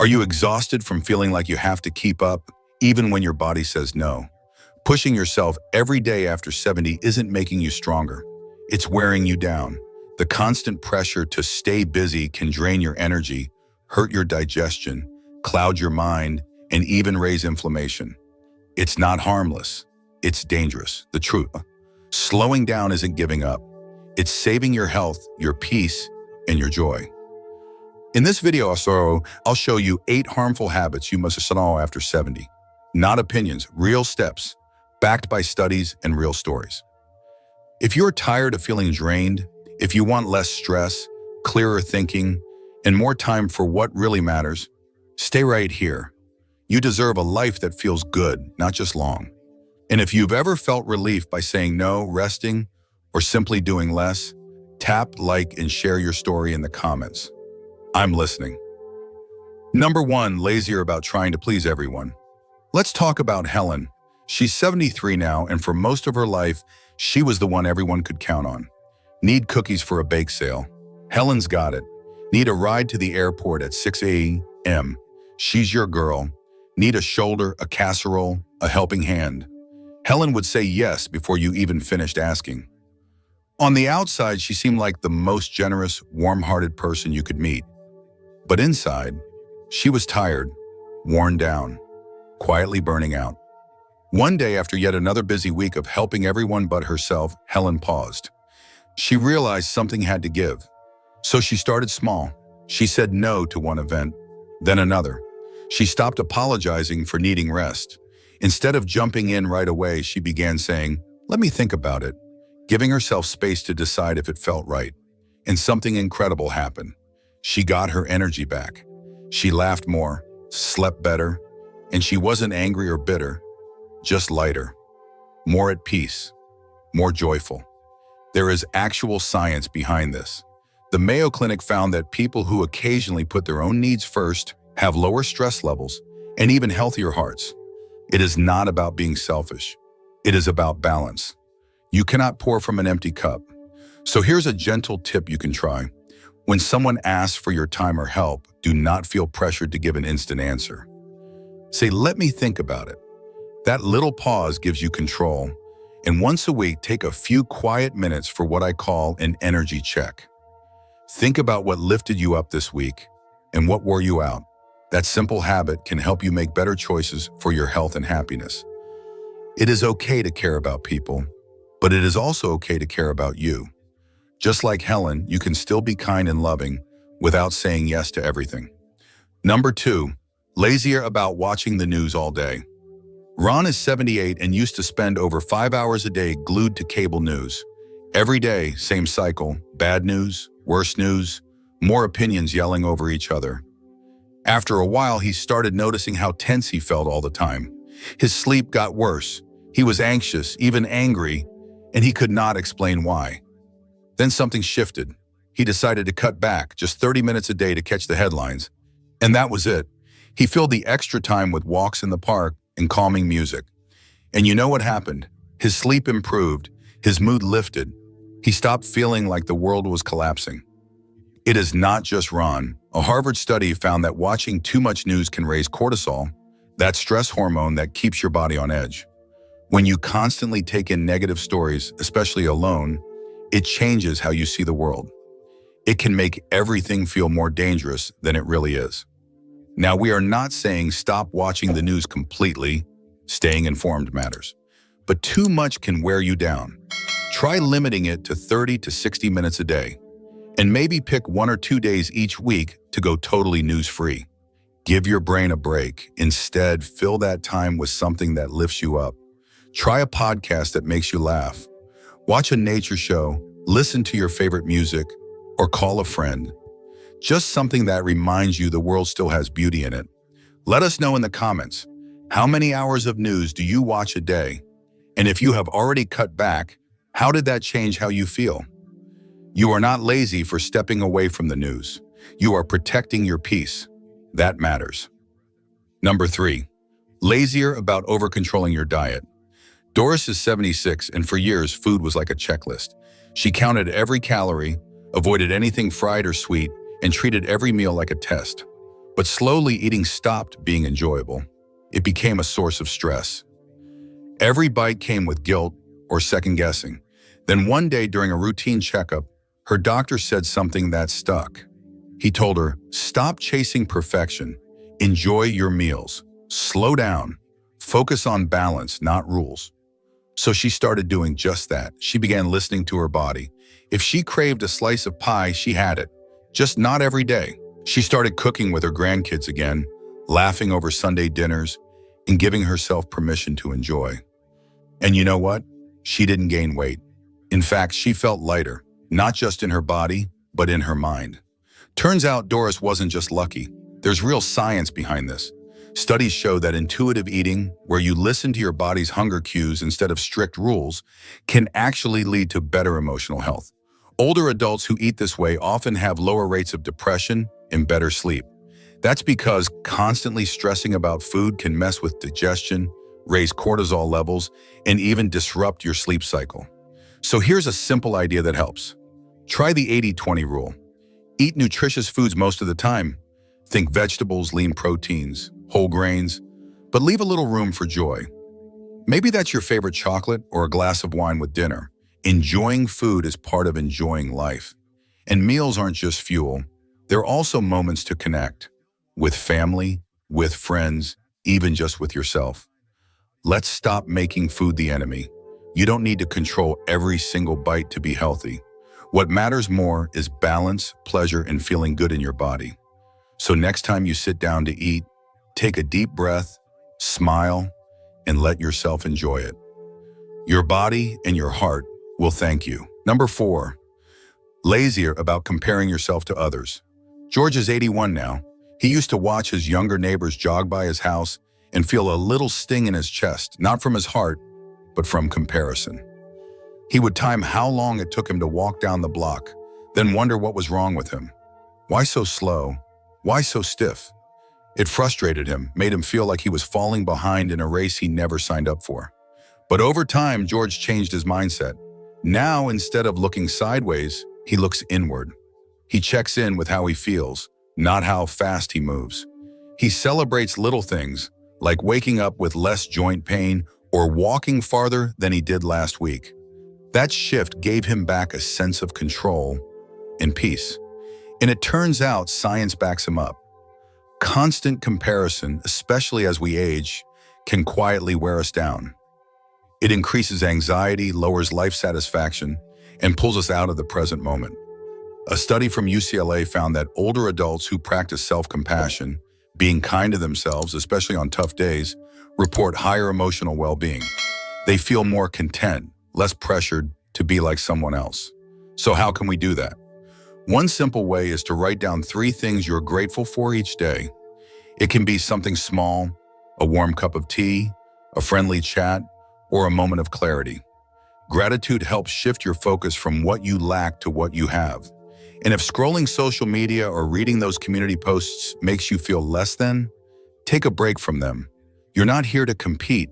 Are you exhausted from feeling like you have to keep up, even when your body says no? Pushing yourself every day after 70 isn't making you stronger. It's wearing you down. The constant pressure to stay busy can drain your energy, hurt your digestion, cloud your mind, and even raise inflammation. It's not harmless. It's dangerous. The truth. Slowing down isn't giving up. It's saving your health, your peace, and your joy. In this video, I'll show you 8 harmful habits you must know after 70. Not opinions, real steps, backed by studies and real stories. If you're tired of feeling drained, if you want less stress, clearer thinking, and more time for what really matters, stay right here. You deserve a life that feels good, not just long. And if you've ever felt relief by saying no, resting, or simply doing less, tap like and share your story in the comments. I'm listening. Number 1, Lazier about trying to please everyone. Let's talk about Helen. She's 73 now, and for most of her life, she was the one everyone could count on. Need cookies for a bake sale? Helen's got it. Need a ride to the airport at 6 a.m.? She's your girl. Need a shoulder, a casserole, a helping hand? Helen would say yes before you even finished asking. On the outside, she seemed like the most generous, warm-hearted person you could meet. But inside, she was tired, worn down, quietly burning out. One day, after yet another busy week of helping everyone but herself, Helen paused. She realized something had to give. So she started small. She said no to one event, then another. She stopped apologizing for needing rest. Instead of jumping in right away, she began saying, "Let me think about it," giving herself space to decide if it felt right. And something incredible happened. She got her energy back. She laughed more, slept better, and she wasn't angry or bitter, just lighter, more at peace, more joyful. There is actual science behind this. The Mayo Clinic found that people who occasionally put their own needs first have lower stress levels and even healthier hearts. It is not about being selfish. It is about balance. You cannot pour from an empty cup. So here's a gentle tip you can try. When someone asks for your time or help, do not feel pressured to give an instant answer. Say, "Let me think about it." That little pause gives you control. And once a week, take a few quiet minutes for what I call an energy check. Think about what lifted you up this week and what wore you out. That simple habit can help you make better choices for your health and happiness. It is okay to care about people, but it is also okay to care about you. Just like Helen, you can still be kind and loving without saying yes to everything. Number 2, Lazier about watching the news all day. Ron is 78 and used to spend over 5 hours a day glued to cable news. Every day, same cycle, bad news, worse news, more opinions yelling over each other. After a while, he started noticing how tense he felt all the time. His sleep got worse. He was anxious, even angry, and he could not explain why. Then something shifted. He decided to cut back just 30 minutes a day to catch the headlines. And that was it. He filled the extra time with walks in the park and calming music. And you know what happened? His sleep improved, his mood lifted. He stopped feeling like the world was collapsing. It is not just Ron. A Harvard study found that watching too much news can raise cortisol, that stress hormone that keeps your body on edge. When you constantly take in negative stories, especially alone, it changes how you see the world. It can make everything feel more dangerous than it really is. Now, we are not saying stop watching the news completely. Staying informed matters. But too much can wear you down. Try limiting it to 30 to 60 minutes a day. And maybe pick 1 or 2 days each week to go totally news-free. Give your brain a break. Instead, fill that time with something that lifts you up. Try a podcast that makes you laugh. Watch a nature show, listen to your favorite music, or call a friend. Just something that reminds you the world still has beauty in it. Let us know in the comments, how many hours of news do you watch a day? And if you have already cut back, how did that change how you feel? You are not lazy for stepping away from the news. You are protecting your peace. That matters. Number 3, Lazier about over-controlling your diet. Doris is 76, and for years, food was like a checklist. She counted every calorie, avoided anything fried or sweet, and treated every meal like a test. But slowly eating stopped being enjoyable. It became a source of stress. Every bite came with guilt or second guessing. Then one day during a routine checkup, her doctor said something that stuck. He told her, "Stop chasing perfection. Enjoy your meals. Slow down. Focus on balance, not rules." So she started doing just that. She began listening to her body. If she craved a slice of pie, she had it, just not every day. She started cooking with her grandkids again, laughing over Sunday dinners, and giving herself permission to enjoy. And you know what? She didn't gain weight. In fact, she felt lighter, not just in her body, but in her mind. Turns out Doris wasn't just lucky. There's real science behind this. Studies show that intuitive eating, where you listen to your body's hunger cues instead of strict rules, can actually lead to better emotional health. Older adults who eat this way often have lower rates of depression and better sleep. That's because constantly stressing about food can mess with digestion, raise cortisol levels, and even disrupt your sleep cycle. So here's a simple idea that helps. Try the 80-20 rule. Eat nutritious foods most of the time. Think vegetables, lean proteins, whole grains, but leave a little room for joy. Maybe that's your favorite chocolate or a glass of wine with dinner. Enjoying food is part of enjoying life. And meals aren't just fuel. They're also moments to connect with family, with friends, even just with yourself. Let's stop making food the enemy. You don't need to control every single bite to be healthy. What matters more is balance, pleasure, and feeling good in your body. So next time you sit down to eat, take a deep breath, smile, and let yourself enjoy it. Your body and your heart will thank you. Number 4, Lazier about comparing yourself to others. George is 81 now. He used to watch his younger neighbors jog by his house and feel a little sting in his chest, not from his heart, but from comparison. He would time how long it took him to walk down the block, then wonder what was wrong with him. Why so slow? Why so stiff? It frustrated him, made him feel like he was falling behind in a race he never signed up for. But over time, George changed his mindset. Now, instead of looking sideways, he looks inward. He checks in with how he feels, not how fast he moves. He celebrates little things, like waking up with less joint pain or walking farther than he did last week. That shift gave him back a sense of control and peace. And it turns out science backs him up. Constant comparison, especially as we age, can quietly wear us down. It increases anxiety, lowers life satisfaction, and pulls us out of the present moment. A study from UCLA found that older adults who practice self-compassion, being kind to themselves, especially on tough days, report higher emotional well-being. They feel more content, less pressured to be like someone else. So how can we do that? One simple way is to write down 3 things you're grateful for each day. It can be something small, a warm cup of tea, a friendly chat, or a moment of clarity. Gratitude helps shift your focus from what you lack to what you have. And if scrolling social media or reading those community posts makes you feel less than, take a break from them. You're not here to compete.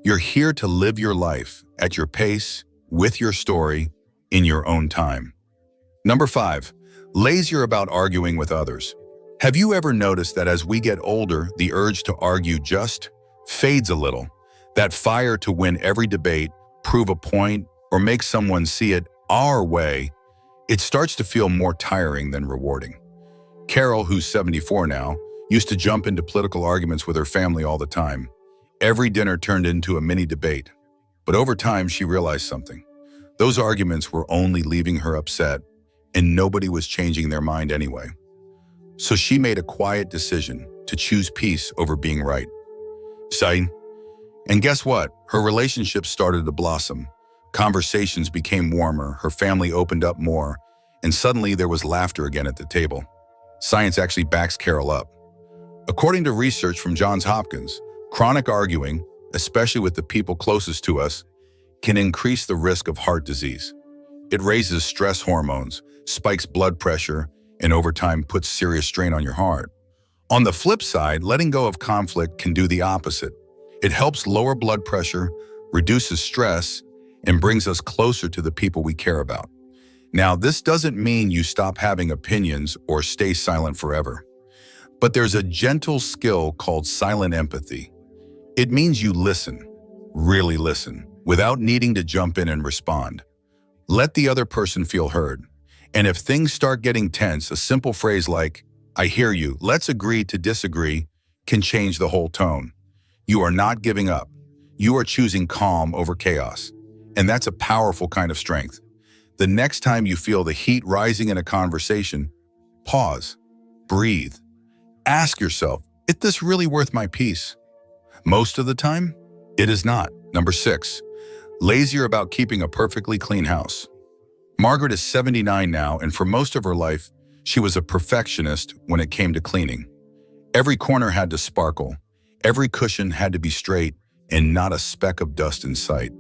You're here to live your life at your pace, with your story, in your own time. Number 5, Lazier about arguing with others. Have you ever noticed that as we get older, the urge to argue just fades a little? That fire to win every debate, prove a point, or make someone see it our way, it starts to feel more tiring than rewarding. Carol, who's 74 now, used to jump into political arguments with her family all the time. Every dinner turned into a mini debate. But over time, she realized something. Those arguments were only leaving her upset, and nobody was changing their mind anyway. So she made a quiet decision to choose peace over being right. Exciting. And guess what? Her relationship started to blossom. Conversations became warmer, her family opened up more, and suddenly there was laughter again at the table. Science actually backs Carol up. According to research from Johns Hopkins, chronic arguing, especially with the people closest to us, can increase the risk of heart disease. It raises stress hormones, spikes blood pressure, and over time puts serious strain on your heart. On the flip side, letting go of conflict can do the opposite. It helps lower blood pressure, reduces stress, and brings us closer to the people we care about. Now, this doesn't mean you stop having opinions or stay silent forever. But there's a gentle skill called silent empathy. It means you listen, really listen, without needing to jump in and respond. Let the other person feel heard. And if things start getting tense, a simple phrase like, "I hear you, let's agree to disagree," can change the whole tone. You are not giving up. You are choosing calm over chaos. And that's a powerful kind of strength. The next time you feel the heat rising in a conversation, pause, breathe. Ask yourself, is this really worth my peace? Most of the time, it is not. Number 6, lazier about keeping a perfectly clean house. Margaret is 79 now, and for most of her life, she was a perfectionist when it came to cleaning. Every corner had to sparkle, every cushion had to be straight, and not a speck of dust in sight.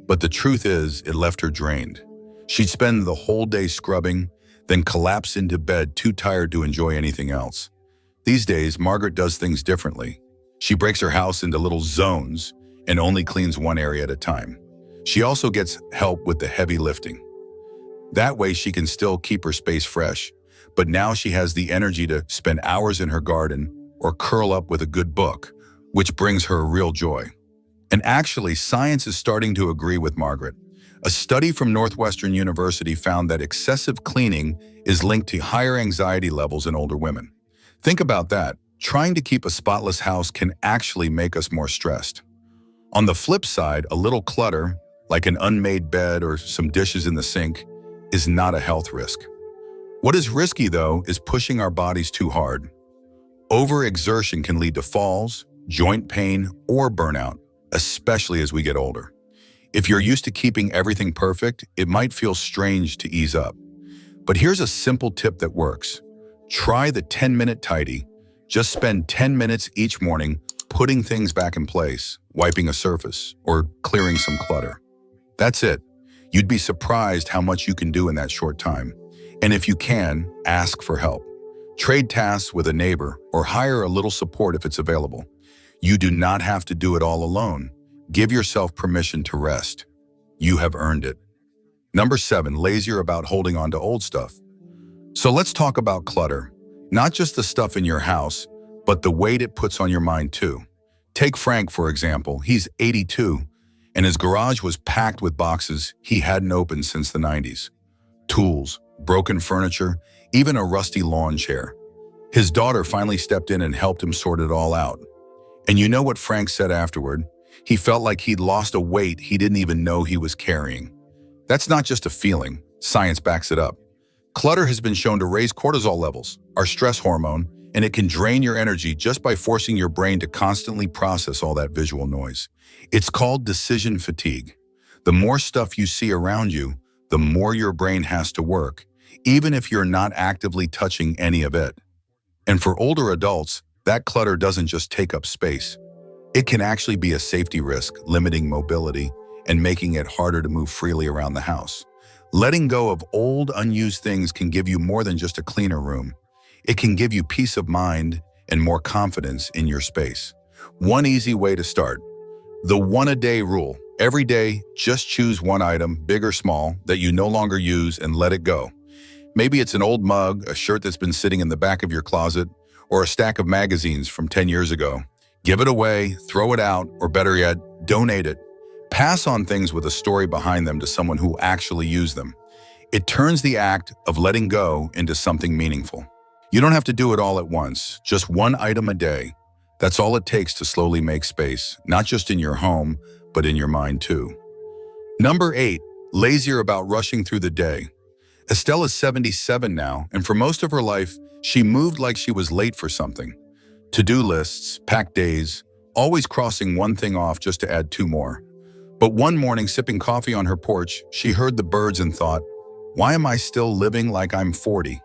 But the truth is, it left her drained. She'd spend the whole day scrubbing, then collapse into bed too tired to enjoy anything else. These days, Margaret does things differently. She breaks her house into little zones and only cleans one area at a time. She also gets help with the heavy lifting. That way she can still keep her space fresh, but now she has the energy to spend hours in her garden or curl up with a good book, which brings her real joy. And actually, science is starting to agree with Margaret. A study from Northwestern University found that excessive cleaning is linked to higher anxiety levels in older women. Think about that. Trying to keep a spotless house can actually make us more stressed. On the flip side, a little clutter, like an unmade bed or some dishes in the sink, is not a health risk. What is risky, though, is pushing our bodies too hard. Overexertion can lead to falls, joint pain, or burnout, especially as we get older. If you're used to keeping everything perfect, it might feel strange to ease up. But here's a simple tip that works. Try the 10-minute tidy. Just spend 10 minutes each morning putting things back in place, wiping a surface, or clearing some clutter. That's it. You'd be surprised how much you can do in that short time. And if you can, ask for help. Trade tasks with a neighbor or hire a little support if it's available. You do not have to do it all alone. Give yourself permission to rest. You have earned it. Number 7, lazier about holding on to old stuff. So let's talk about clutter. Not just the stuff in your house, but the weight it puts on your mind too. Take Frank, for example. He's 82, and his garage was packed with boxes he hadn't opened since the 90s. Tools, broken furniture, even a rusty lawn chair. His daughter finally stepped in and helped him sort it all out. And you know what Frank said afterward? He felt like he'd lost a weight he didn't even know he was carrying. That's not just a feeling. Science backs it up. Clutter has been shown to raise cortisol levels, our stress hormone, and it can drain your energy just by forcing your brain to constantly process all that visual noise. It's called decision fatigue. The more stuff you see around you, the more your brain has to work, even if you're not actively touching any of it. And for older adults, that clutter doesn't just take up space. It can actually be a safety risk, limiting mobility and making it harder to move freely around the house. Letting go of old, unused things can give you more than just a cleaner room. It can give you peace of mind and more confidence in your space. One easy way to start. The one-a-day rule. Every day, just choose one item, big or small, that you no longer use and let it go. Maybe it's an old mug, a shirt that's been sitting in the back of your closet, or a stack of magazines from 10 years ago. Give it away, throw it out, or better yet, donate it. Pass on things with a story behind them to someone who actually used them. It turns the act of letting go into something meaningful. You don't have to do it all at once, just one item a day. That's all it takes to slowly make space, not just in your home, but in your mind too. Number 8, lazier about rushing through the day. Estelle is 77 now, and for most of her life, she moved like she was late for something. To-do lists, packed days, always crossing one thing off just to add 2 more. But one morning, sipping coffee on her porch, she heard the birds and thought, why am I still living like I'm 40?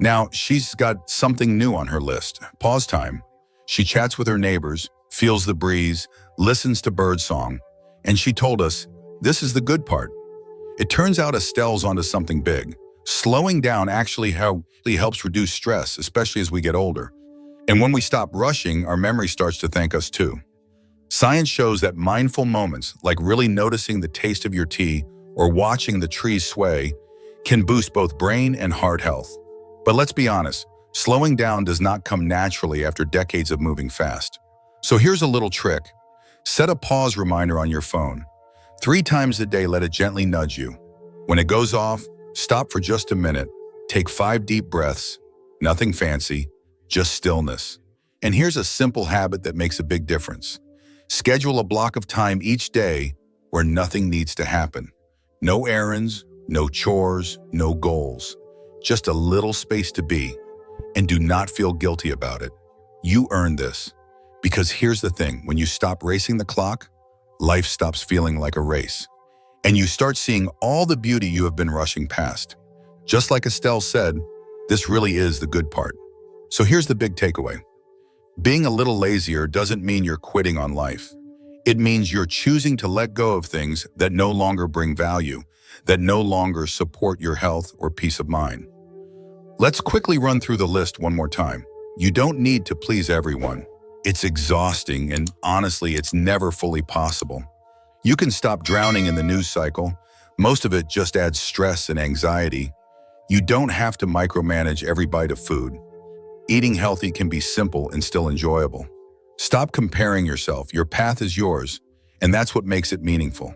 Now, she's got something new on her list, pause time. She chats with her neighbors, feels the breeze, listens to birdsong, and she told us, this is the good part. It turns out Estelle's onto something big. Slowing down actually helps reduce stress, especially as we get older. And when we stop rushing, our memory starts to thank us too. Science shows that mindful moments, like really noticing the taste of your tea or watching the trees sway, can boost both brain and heart health. But let's be honest, Slowing down does not come naturally after decades of moving fast. So here's a little trick. Set a pause reminder on your phone. 3 times a day, let it gently nudge you. When it goes off, stop for just a minute. Take 5 deep breaths. Nothing fancy, just stillness. And here's a simple habit that makes a big difference. Schedule a block of time each day where nothing needs to happen. No errands, no chores, no goals. Just a little space to be. And do not feel guilty about it. You earned this. Because here's the thing, when you stop racing the clock, life stops feeling like a race. And you start seeing all the beauty you have been rushing past. Just like Estelle said, this really is the good part. So here's the big takeaway. Being a little lazier doesn't mean you're quitting on life. It means you're choosing to let go of things that no longer bring value, that no longer support your health or peace of mind. Let's quickly run through the list one more time. You don't need to please everyone. It's exhausting, and honestly, it's never fully possible. You can stop drowning in the news cycle. Most of it just adds stress and anxiety. You don't have to micromanage every bite of food. Eating healthy can be simple and still enjoyable. Stop comparing yourself. Your path is yours, and that's what makes it meaningful.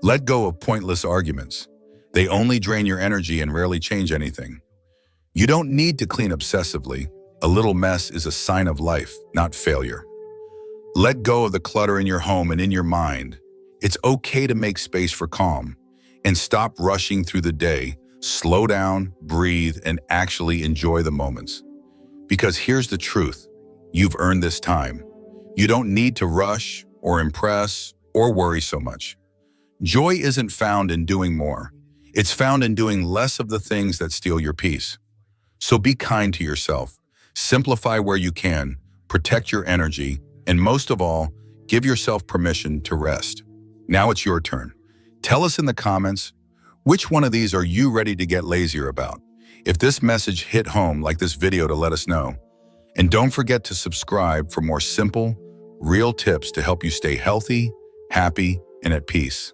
Let go of pointless arguments. They only drain your energy and rarely change anything. You don't need to clean obsessively. A little mess is a sign of life, not failure. Let go of the clutter in your home and in your mind. It's okay to make space for calm. And stop rushing through the day. Slow down, breathe, and actually enjoy the moments. Because here's the truth. You've earned this time. You don't need to rush or impress or worry so much. Joy isn't found in doing more. It's found in doing less of the things that steal your peace. So be kind to yourself. Simplify where you can, protect your energy, and most of all, give yourself permission to rest. Now it's your turn. Tell us in the comments, which one of these are you ready to get lazier about? If this message hit home, like this video to let us know. And don't forget to subscribe for more simple, real tips to help you stay healthy, happy, and at peace.